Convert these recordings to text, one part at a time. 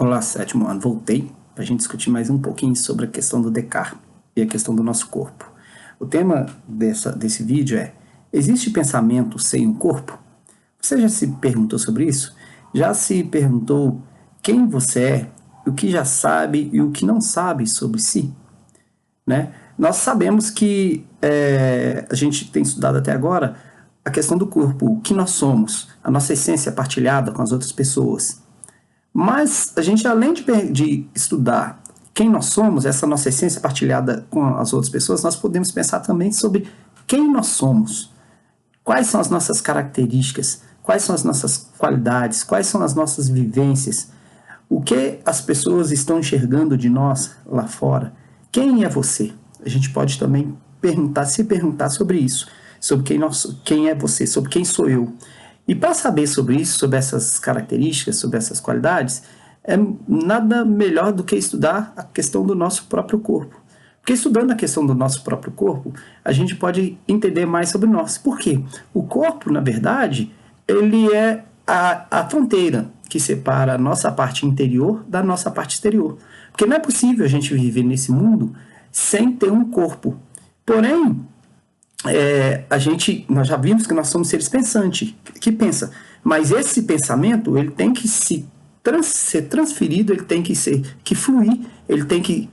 Olá, sétimo ano. Voltei para a gente discutir mais um pouquinho sobre a questão do Descartes e a questão do nosso corpo. O tema desse vídeo é: existe pensamento sem um corpo? Você já se perguntou sobre isso? Já se perguntou quem você é, o que já sabe e o que não sabe sobre si? Né? Nós sabemos que a gente tem estudado até agora a questão do corpo, o que nós somos, a nossa essência partilhada com as outras pessoas. Mas a gente, além de estudar quem nós somos, essa nossa essência partilhada com as outras pessoas, nós podemos pensar também sobre quem nós somos, quais são as nossas características, quais são as nossas qualidades, quais são as nossas vivências, o que as pessoas estão enxergando de nós lá fora, quem é você? A gente pode também se perguntar sobre isso, sobre quem é você, sobre quem sou eu. E para saber sobre isso, sobre essas características, sobre essas qualidades, é nada melhor do que estudar a questão do nosso próprio corpo. Porque estudando a questão do nosso próprio corpo, a gente pode entender mais sobre nós. Por quê? O corpo, na verdade, ele é a fronteira que separa a nossa parte interior da nossa parte exterior. Porque não é possível a gente viver nesse mundo sem ter um corpo. Porém, nós já vimos que nós somos seres pensantes, que pensa, mas esse pensamento ele tem que ser transferido, ele tem que fluir, ele tem que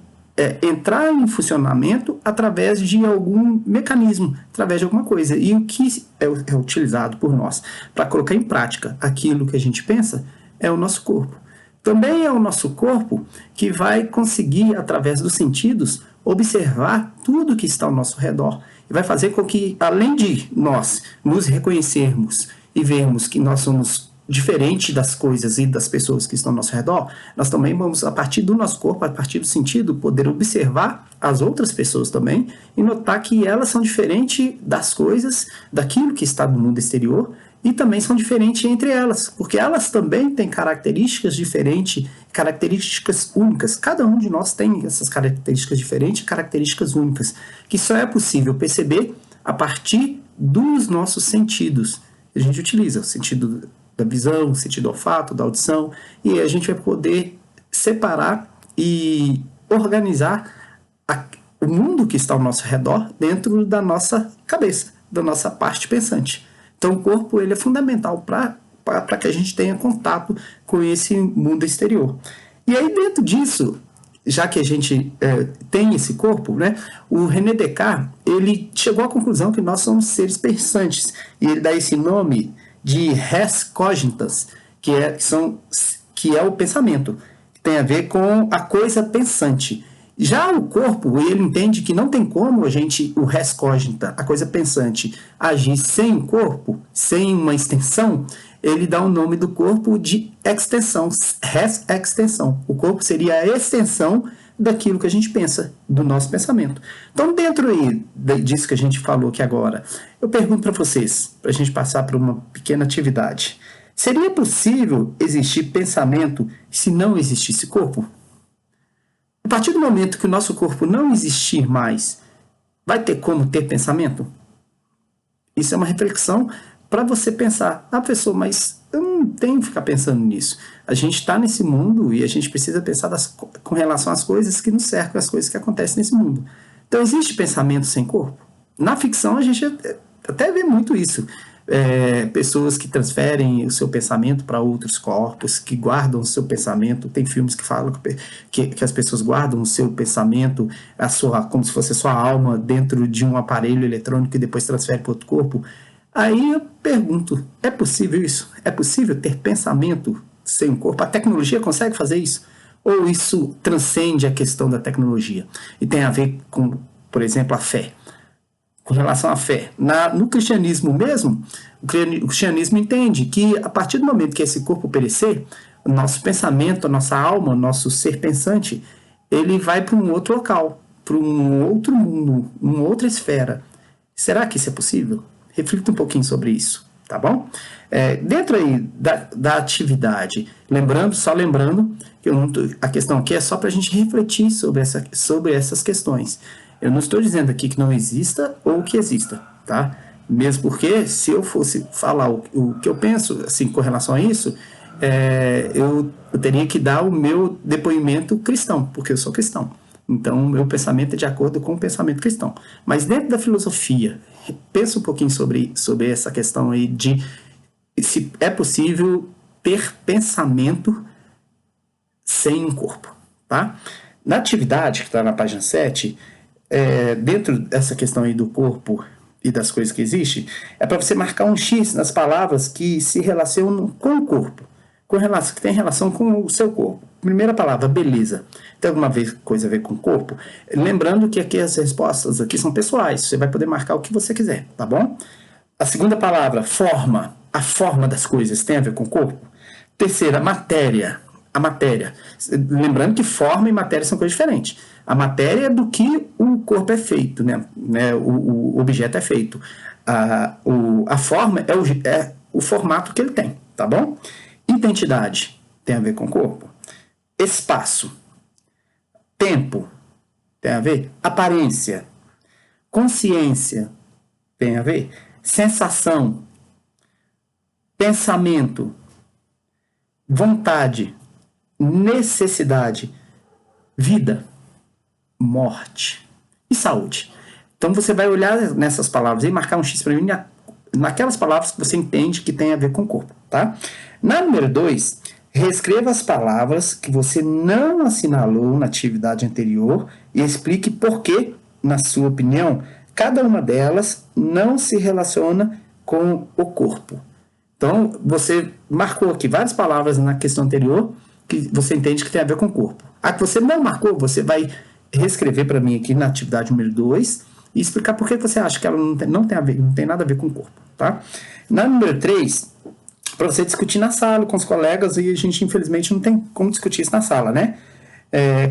entrar em funcionamento através de algum mecanismo, através de alguma coisa. E o que é utilizado por nós para colocar em prática aquilo que a gente pensa é o nosso corpo. Também é o nosso corpo que vai conseguir, através dos sentidos, observar tudo que está ao nosso redor e vai fazer com que, além de nós nos reconhecermos e vermos que nós somos diferentes das coisas e das pessoas que estão ao nosso redor, nós também vamos, a partir do nosso corpo, a partir do sentido, poder observar as outras pessoas também e notar que elas são diferentes das coisas, daquilo que está no mundo exterior, e também são diferentes entre elas, porque elas também têm características diferentes, características únicas. Cada um de nós tem essas características diferentes, características únicas, que só é possível perceber a partir dos nossos sentidos. A gente utiliza o sentido da visão, o sentido do olfato, da audição, e a gente vai poder separar e organizar o mundo que está ao nosso redor dentro da nossa cabeça, da nossa parte pensante. Então o corpo ele é fundamental para que a gente tenha contato com esse mundo exterior. E aí dentro disso, já que a gente tem esse corpo, né, o René Descartes ele chegou à conclusão que nós somos seres pensantes. E ele dá esse nome de res cogitans, que é o pensamento, que tem a ver com a coisa pensante. Já o corpo, ele entende que não tem como o res cogita, a coisa pensante, agir sem o corpo, sem uma extensão. Ele dá o nome do corpo de extensão, res extensão. O corpo seria a extensão daquilo que a gente pensa, do nosso pensamento. Então, dentro disso que a gente falou aqui agora, eu pergunto para vocês, para a gente passar por uma pequena atividade. Seria possível existir pensamento se não existisse corpo? A partir do momento que o nosso corpo não existir mais, vai ter como ter pensamento? Isso é uma reflexão para você pensar, pessoa, mas eu não tenho que ficar pensando nisso. A gente está nesse mundo e a gente precisa pensar com relação às coisas que nos cercam, às coisas que acontecem nesse mundo. Então, existe pensamento sem corpo? Na ficção, a gente até vê muito isso. Pessoas que transferem o seu pensamento para outros corpos, que guardam o seu pensamento. Tem filmes que falam que as pessoas guardam o seu pensamento, como se fosse a sua alma, dentro de um aparelho eletrônico e depois transfere para outro corpo. Aí eu pergunto, é possível isso? É possível ter pensamento sem corpo? A tecnologia consegue fazer isso? Ou isso transcende a questão da tecnologia? E tem a ver com, por exemplo, a fé. Com relação à fé. No cristianismo mesmo, o cristianismo entende que a partir do momento que esse corpo perecer, o nosso pensamento, a nossa alma, o nosso ser pensante, ele vai para um outro local, para um outro mundo, uma outra esfera. Será que isso é possível? Reflita um pouquinho sobre isso, tá bom? Dentro aí da atividade, só lembrando que a questão aqui é só para a gente refletir sobre essas questões. Eu não estou dizendo aqui que não exista ou que exista, tá? Mesmo porque, se eu fosse falar o que eu penso assim, com relação a isso, eu teria que dar o meu depoimento cristão, porque eu sou cristão. Então, o meu pensamento é de acordo com o pensamento cristão. Mas dentro da filosofia, pensa um pouquinho sobre essa questão aí de se é possível ter pensamento sem um corpo, tá? Na atividade, que está na página 7, dentro dessa questão aí do corpo e das coisas que existem, é para você marcar um X nas palavras que se relacionam com o corpo, que tem relação com o seu corpo. Primeira palavra, beleza. Tem alguma coisa a ver com o corpo? Lembrando que aqui as respostas aqui são pessoais, você vai poder marcar o que você quiser, tá bom? A segunda palavra, forma. A forma das coisas tem a ver com o corpo? Terceira, matéria. A matéria. Lembrando que forma e matéria são coisas diferentes. A matéria é do que o corpo é feito, né? O objeto é feito. A forma é o formato que ele tem, tá bom? Identidade tem a ver com o corpo. Espaço. Tempo tem a ver. Aparência. Consciência tem a ver. Sensação. Pensamento. Vontade. Necessidade, vida, morte e saúde. Então você vai olhar nessas palavras e marcar um X para mim naquelas palavras que você entende que tem a ver com o corpo, tá? Na número 2, reescreva as palavras que você não assinalou na atividade anterior e explique por que, na sua opinião, cada uma delas não se relaciona com o corpo. Então, você marcou aqui várias palavras na questão anterior que você entende que tem a ver com o corpo. A que você não marcou, você vai reescrever para mim aqui na atividade número 2 e explicar por que você acha que ela não tem nada a ver com o corpo, tá? Na número 3, para você discutir na sala com os colegas, e a gente infelizmente não tem como discutir isso na sala, né?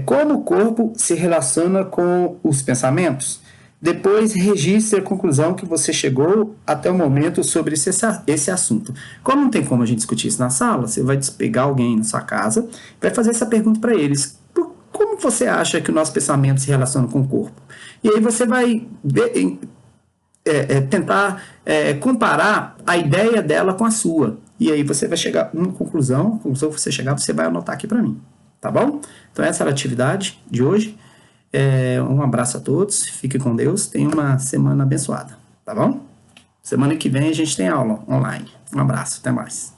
Como o corpo se relaciona com os pensamentos? Depois registre a conclusão que você chegou até o momento sobre esse assunto. Como não tem como a gente discutir isso na sala, você vai pegar alguém na sua casa e vai fazer essa pergunta para eles. Como você acha que o nosso pensamento se relaciona com o corpo? E aí você vai tentar comparar a ideia dela com a sua. E aí você vai chegar a uma conclusão. A conclusão que você chegar, você vai anotar aqui para mim. Tá bom? Então essa era a atividade de hoje. Um abraço a todos, fique com Deus, tenha uma semana abençoada, tá bom? Semana que vem a gente tem aula online. Um abraço, até mais.